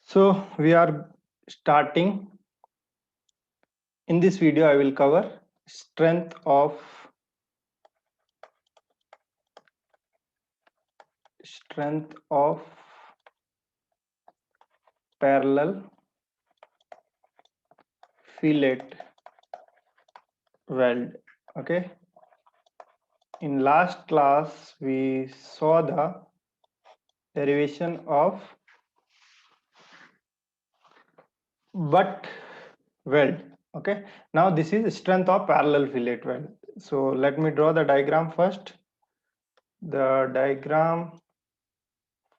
So we are starting. In this video, I will cover strength of parallel fillet weld. Okay. In last class, we saw the derivation of butt weld. Okay. Now this is strength of parallel fillet weld. So let me draw the diagram first. The diagram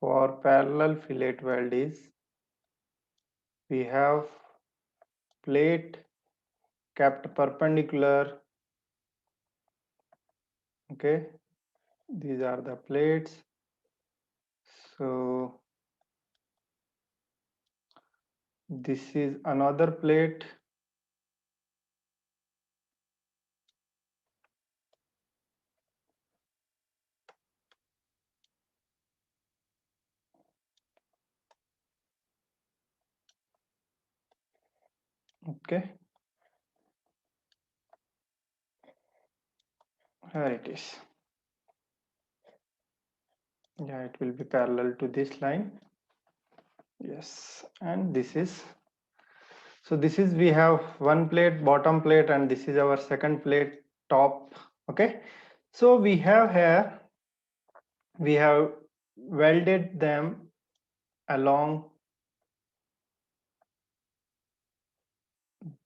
for parallel fillet weld is we have plate kept perpendicular. Okay, these are the plates. So this is another plate. Okay, here it is. Yeah, it will be parallel to this line. Yes, and this is, so this is, we have one plate, bottom plate, and this is our second plate, top. Okay, so we have here, we have welded them along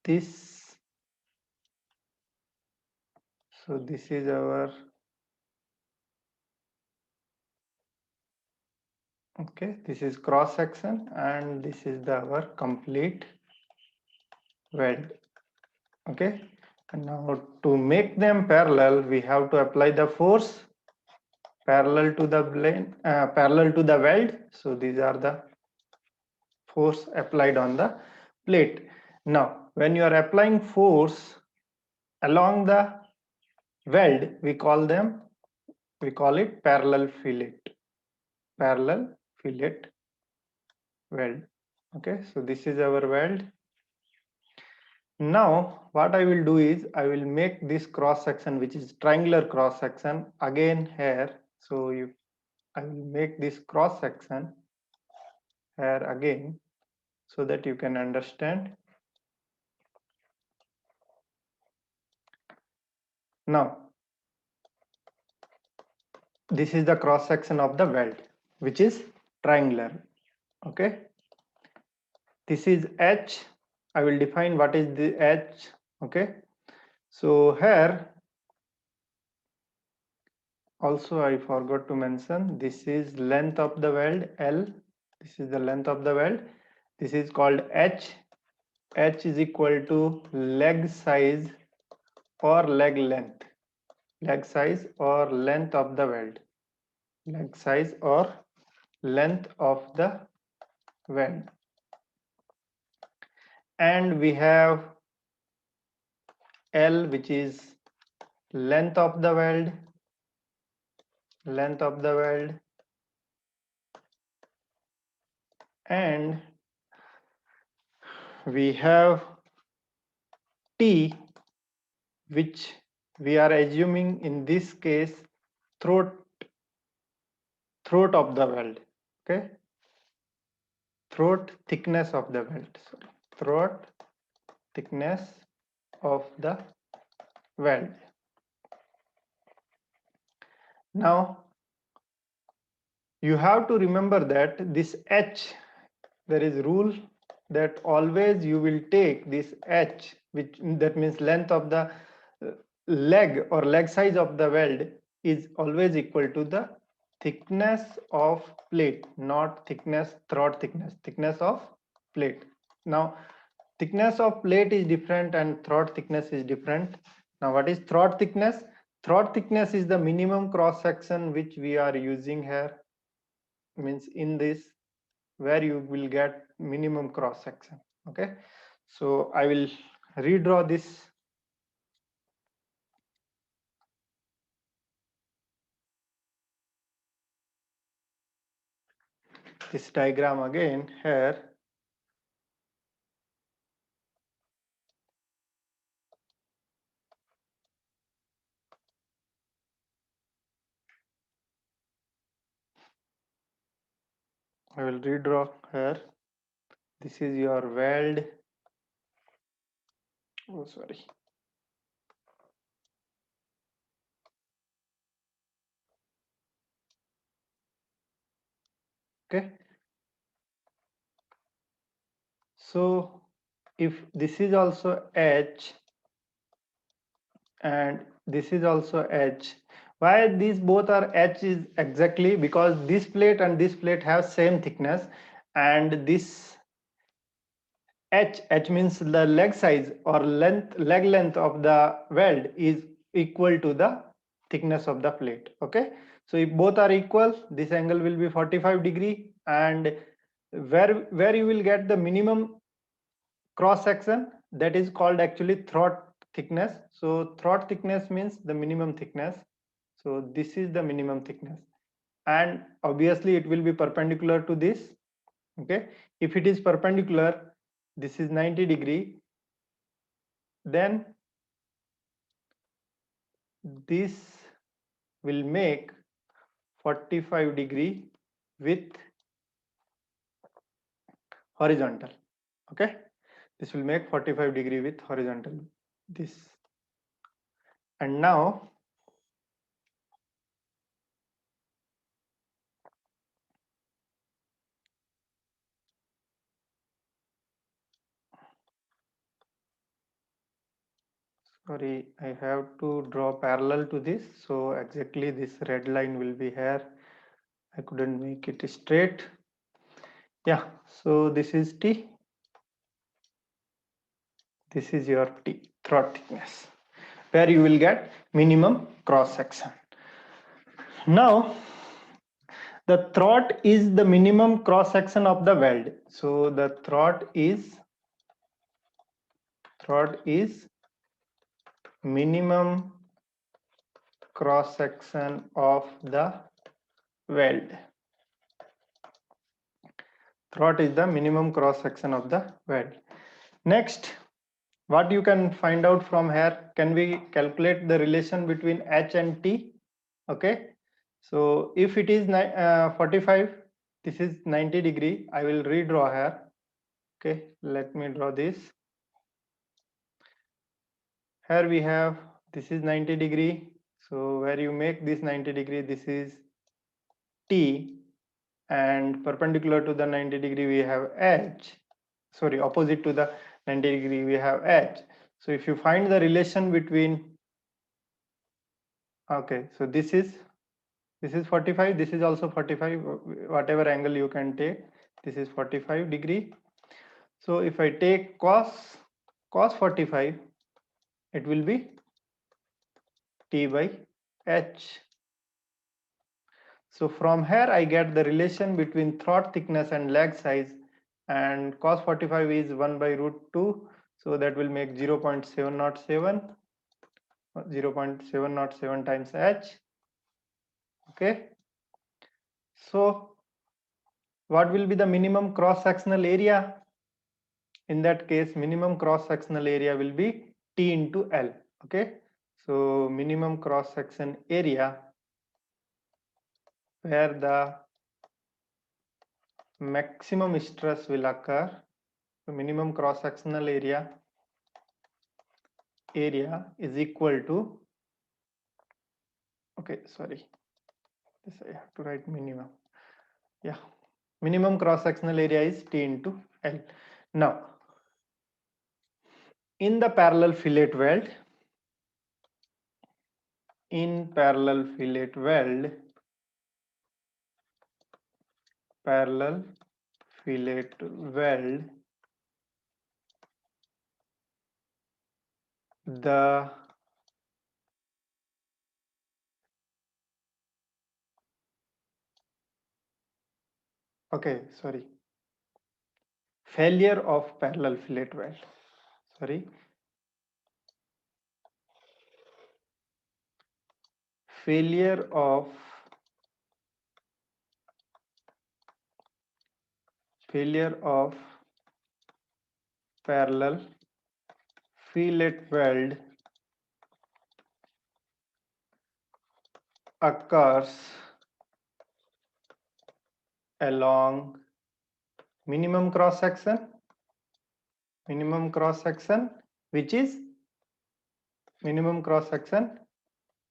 this. So this is our, okay, this is cross section, and this is the our complete weld. Okay, and now to make them parallel, we have to apply the force parallel to the plane, parallel to the weld. So these are the force applied on the plate. Now when you are applying force along the weld, we call it parallel fillet weld. Okay, so this is our weld. Now what I will do is I will make this cross section, which is triangular cross section, again here. So I will make this cross section here again so that you can understand. Now this is the cross section of the weld, which is triangular. Okay, this is H. I will define what is the H. Okay, so here also I forgot to mention, this is length of the weld, L. This is the length of the weld. This is called H. H is equal to leg size or leg length. Leg size or length of the weld. Leg size or length of the weld. And we have L, which is length of the weld. Length of the weld. And we have T, which we are assuming in this case throat of the weld. Okay, throat thickness of the weld. Sorry, throat thickness of the weld. Now you have to remember that this H, there is rule that always you will take this H, which that means length of the leg or leg size of the weld is always equal to the thickness of plate, not throat thickness of plate. Now thickness of plate is different and throat thickness is different. Now what is throat thickness? Throat thickness is the minimum cross section which we are using here, means in this where you will get minimum cross section. Okay, so I will redraw this diagram again here. I will redraw here. This is your weld. Oh, sorry. Okay. So if this is also H and this is also H, why these both are H is exactly because this plate and this plate have same thickness, and this H means the leg size or leg length of the weld is equal to the thickness of the plate. Okay, so if both are equal, this angle will be 45 degree, and where you will get the minimum cross section, that is called actually throat thickness. So throat thickness means the minimum thickness. So this is the minimum thickness, and obviously it will be perpendicular to this. Okay, if it is perpendicular, this is 90 degree, then this will make 45 degree with horizontal. Okay, this will make 45 degree with horizontal, this. And now sorry, I have to draw parallel to this, so exactly this red line will be here. I couldn't make it straight. Yeah, so this is T, this is your T, throat thickness, where you will get minimum cross section. Now the throat is the minimum cross section of the weld. So the throat is minimum cross section of the weld. Throat is the minimum cross section of the weld. Next, what you can find out from here, can we calculate the relation between H and T? Okay, so if it is 45, this is 90 degree, I will redraw here. Okay, let me draw this. Here we have, this is 90 degree, so where you make this 90 degree, this is T, and perpendicular to the 90 degree we have H, sorry, opposite to the 90 degree we have H. So if you find the relation between, okay, so this is 45, this is also 45, whatever angle you can take, this is 45 degree. So if I take cos 45, it will be T by H. So from here I get the relation between throat thickness and leg size, and cos 45 is 1 by root 2, so that will make 0.707 times H. Okay, so what will be the minimum cross sectional area? In that case, minimum cross sectional area will be T into L. Okay, so minimum cross section area where the maximum stress will occur, so minimum cross sectional area is equal to, okay, sorry, this I have to write minimum. Yeah, minimum cross sectional area is T into L. Now in the parallel fillet weld, parallel fillet weld, the okay, sorry, failure of parallel fillet weld, sorry, failure of parallel fillet weld occurs along minimum cross section, which is minimum cross section,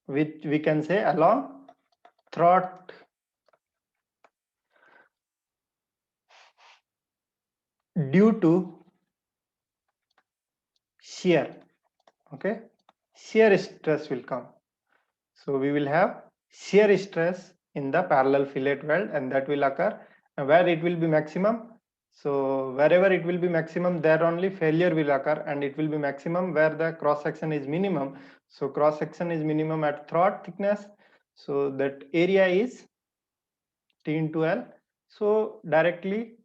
which we can say along throat due to shear. Okay, shear stress will come. So we will have shear stress in the parallel fillet weld, and that will occur where it will be maximum. So wherever it will be maximum, there only failure will occur, and it will be maximum where the cross section is minimum. So cross section is minimum at throat thickness, so that area is T into L. So directly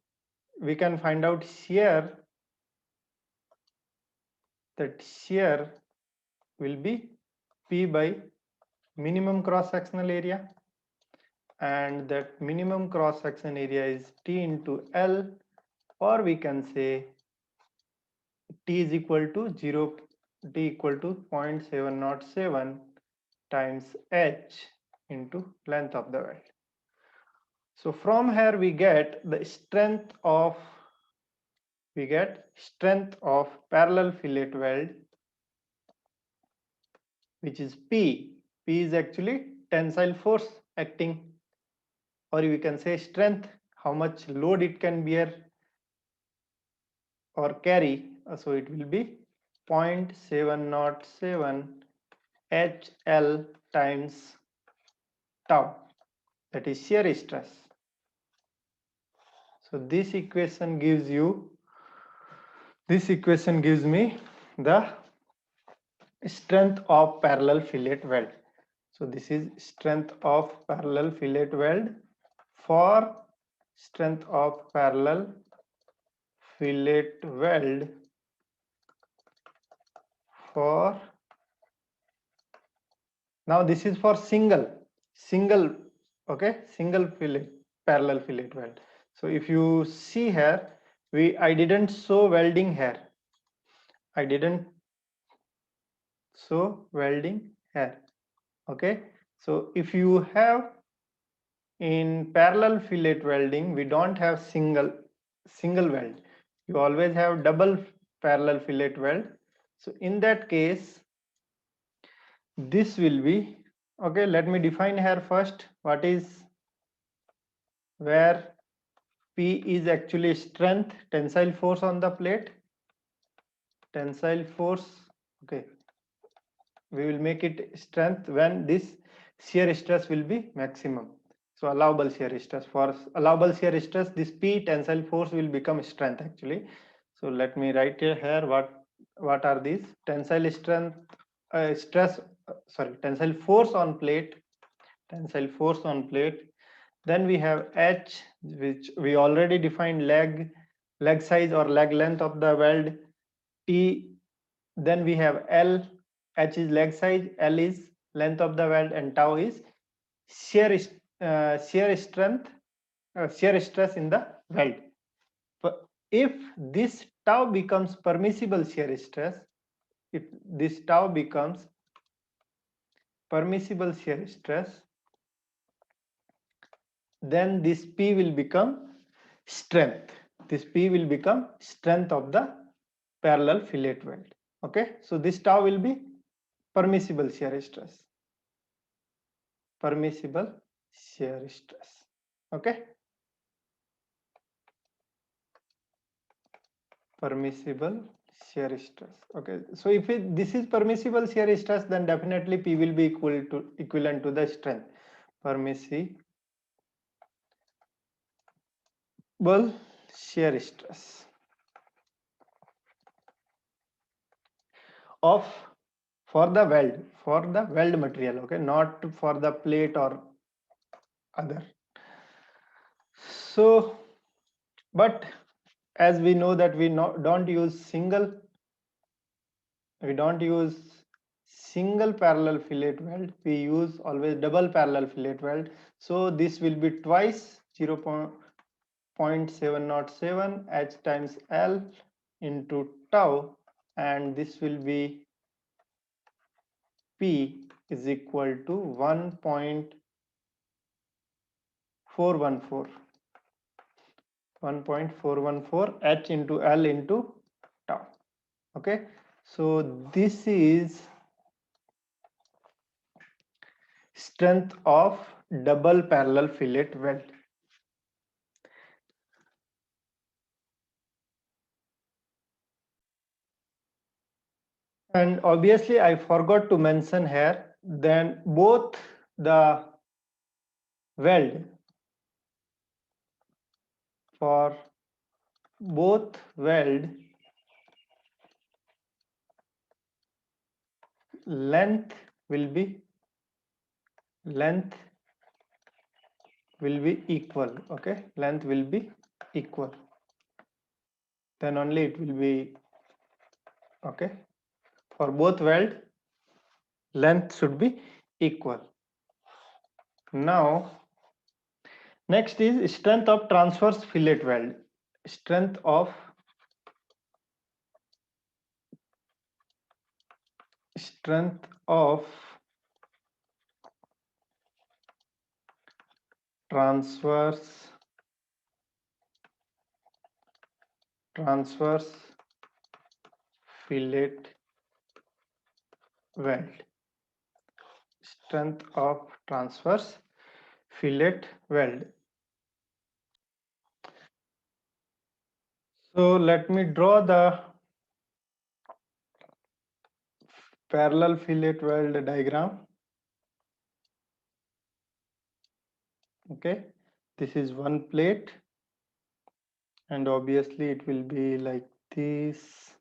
we can find out shear, that shear will be P by minimum cross sectional area, and that minimum cross section area is T into L, or we can say T is equal to 0, T equal to 0.707 times H into length of the weld. So from here we get the strength of parallel fillet weld, which is P. P is actually tensile force acting, or we can say strength, how much load it can bear or carry. So it will be 0.707 HL times tau, that is shear stress. So this equation gives me the strength of parallel fillet weld. So this is strength of parallel fillet weld for strength of parallel fillet weld for, now this is for single okay, single fillet parallel fillet weld. So if you see here, I didn't show welding here. I didn't show welding here. Okay, so if you have in parallel fillet welding, we don't have single weld. You always have double parallel fillet weld. So in that case, this will be, okay, let me define here first what is, where P is actually strength, tensile force on the plate, tensile force. Okay, we will make it strength when this shear stress will be maximum. So allowable shear stress, for allowable shear stress, this P tensile force will become strength actually. So let me write here what are these tensile strength, stress, tensile force on plate, tensile force on plate. Then we have H, which we already defined, leg size or leg length of the weld. T, then we have L. H is leg size, L is length of the weld, and tau is shear strength, shear stress in the weld. But if this tau becomes permissible shear stress, if this tau becomes permissible shear stress, then this P will become strength. This P will become strength of the parallel fillet weld. Okay, so this tau will be permissible shear stress. Permissible shear stress. Okay, permissible shear stress. Okay, so if this is permissible shear stress, then definitely P will be equivalent to the strength. Permissible shear stress of, for the weld material. Okay, not for the plate or other. So, but as we know that don't use single parallel fillet weld, we use always double parallel fillet weld. So this will be twice 0.707 H times L into tau, and this will be P is equal to 1.414. 1.414 H into L into tau. Okay, so this is strength of double parallel fillet weld. And obviously I forgot to mention here, then both the weld for both weld length will be length will be equal. Okay, length will be equal, then only it will be okay. For both weld length should be equal. Now next is strength of transverse fillet weld. Strength of transverse fillet weld. Strength of transverse fillet weld. So let me draw the parallel fillet weld diagram. Okay, this is one plate, and obviously it will be like this.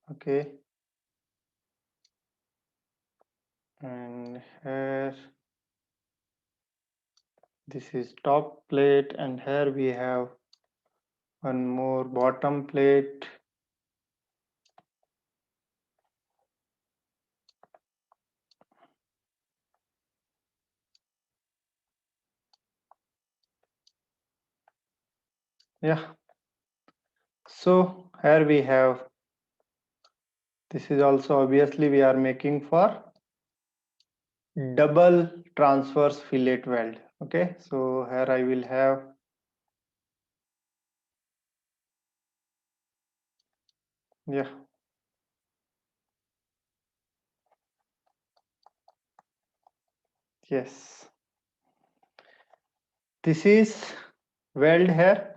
Okay, and here this is top plate, and here we have one more bottom plate. Yeah, so here we have, this is also obviously we are making for double transverse fillet weld. Okay, so here I will have yeah, yes, this is weld here.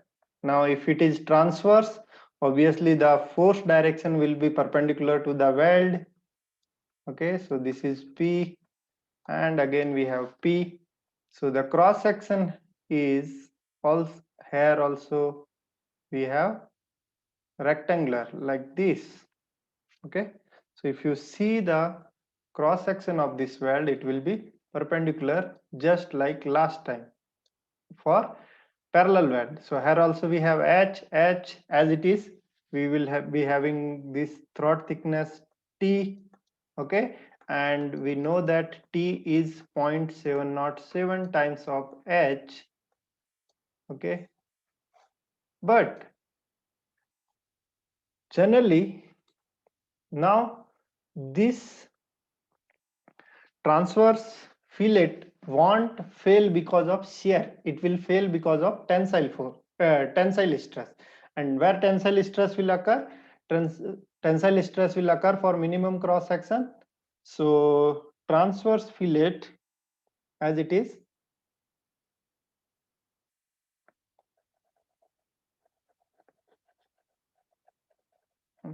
Now if it is transverse, obviously the force direction will be perpendicular to the weld. Okay, so this is P, and again we have P. So the cross section is also here, also we have rectangular like this. Okay, so if you see the cross section of this weld, it will be perpendicular just like last time for parallel weld. So here also we have H as it is. We will be having this throat thickness T. Okay, and we know that T is 0.707 times of H. Okay, but generally now this transverse fillet won't fail because of shear. It will fail because of tensile stress. And where tensile stress will occur? Tensile stress will occur for minimum cross section. So transverse fillet as it is,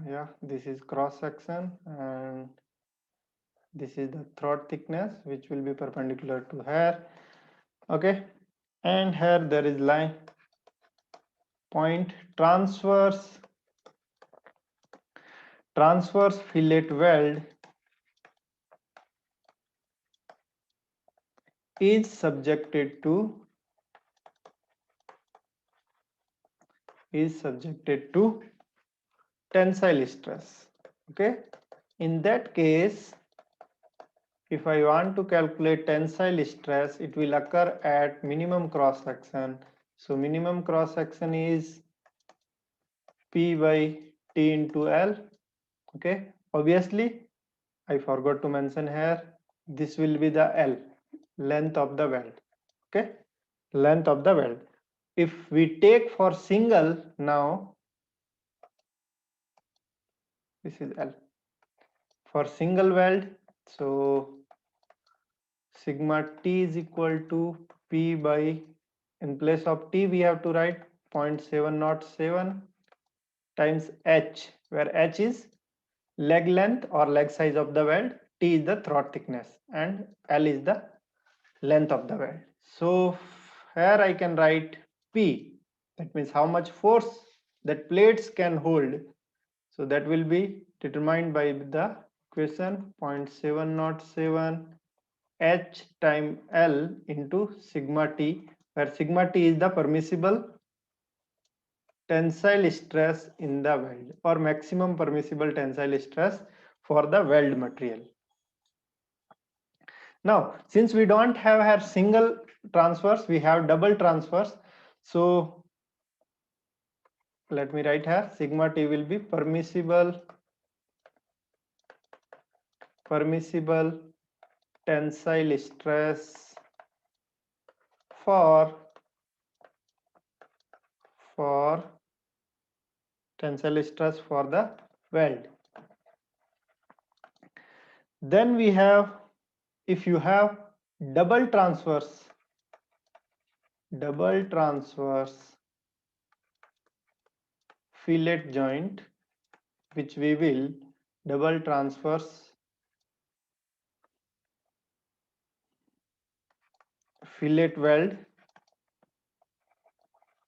yeah, this is cross section, and this is the throat thickness which will be perpendicular to here. Okay, and here there is line point. Transverse fillet weld is subjected to tensile stress. Okay, in that case, if I want to calculate tensile stress, it will occur at minimum cross section. So minimum cross section is P by T into L. Okay, obviously I forgot to mention here, this will be the L, length of the weld. Okay, length of the weld. if we take for single, now this is L for single weld, so sigma T is equal to P by, in place of T we have to write 0.707 times H, where H is leg length or leg size of the weld, T is the throat thickness, and L is the length of the weld. So here I can write P, that means how much force that plates can hold. So that will be determined by the equation 0.707 H time L into sigma T, where sigma T is the permissible tensile stress in the weld or maximum permissible tensile stress for the weld material. Now, since we don't have single transfers, we have double transfers. So let me write here, sigma T will be permissible tensile stress for tensile stress for the weld. Then we have, if you have double transfers fillet joint, which we will double transfers fillet weld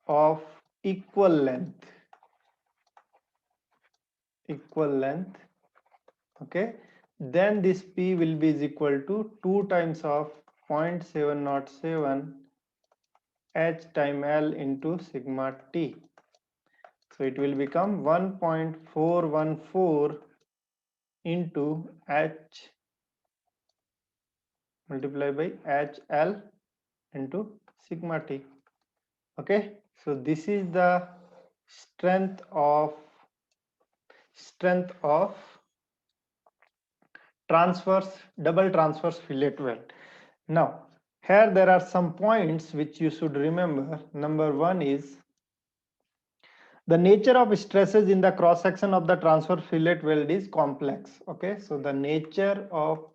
of equal length, okay, then this P will be is equal to 2 times of 0.707 H time L into sigma T. So it will become 1.414 into H multiplied by HL into sigma T. Okay, so this is the strength of double transverse fillet weld. Now here there are some points which you should remember. Number one is the nature of stresses in the cross section of the transverse fillet weld is complex. Okay, so the nature of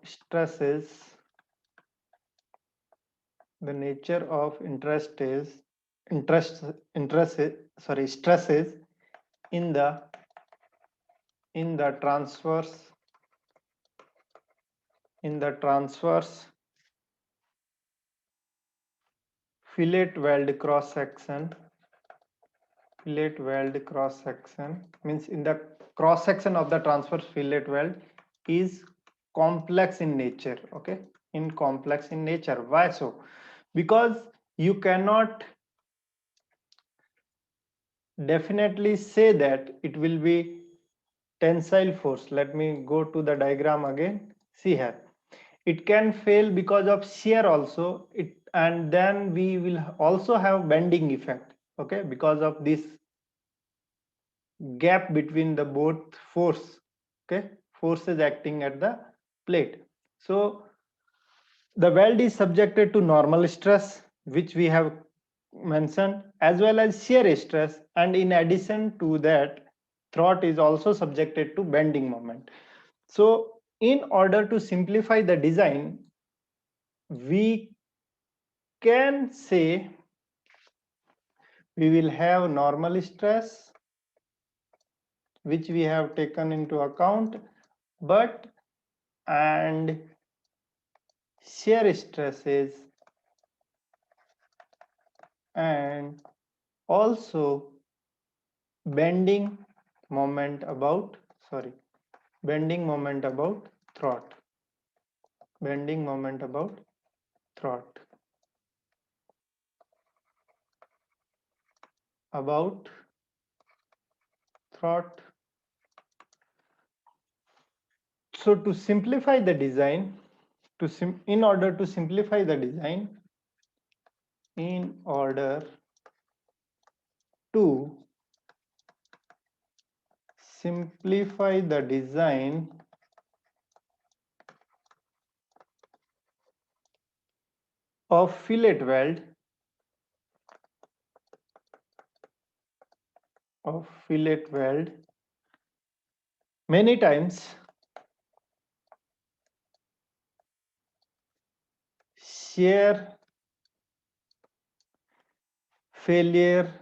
stresses, the nature of stresses in the transverse fillet weld cross section means in the cross section of the transverse fillet weld is complex in nature. Okay, complex in nature. Why so? Because you cannot definitely say that it will be tensile force. Let me go to the diagram again. See here, it can fail because of shear also, and then we will also have bending effect. Okay, because of this gap between the both forces acting at the plate. So the weld is subjected to normal stress, which we have mentioned, as well as shear stress, and in addition to that, throat is also subjected to bending moment. So in order to simplify the design, we can say we will have normal stress, which we have taken into account, and shear stresses, and also bending moment about throat. So to simplify the design, in order to simplify the design, in order to simplify the design of fillet weld many times shear failure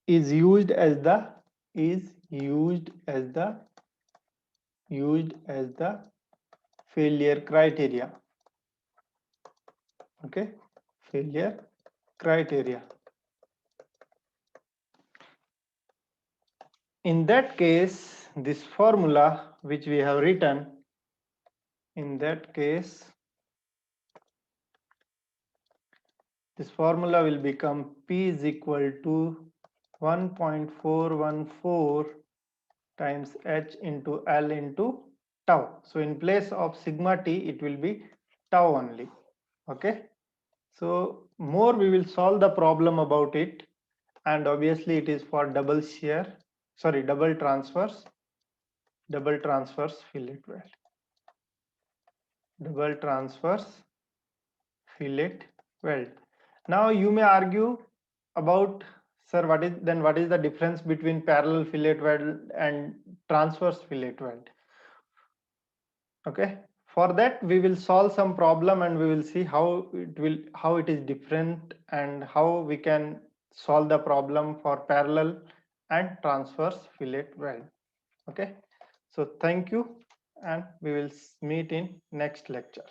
is used as the failure criteria. Okay, failure criteria. In that case, this formula which we have written, in that case, this formula will become P is equal to 1.414 times H into L into tau. So in place of sigma T, it will be tau only. Okay. So more we will solve the problem about it, and obviously it is for double transverse fillet weld. Double transverse fillet weld. Now you may argue about, sir, what is the difference between parallel fillet weld and transverse fillet weld? Okay, for that we will solve some problem and we will see how it is different and how we can solve the problem for parallel and transverse fillet weld. Okay, so thank you, and we will meet in next lecture.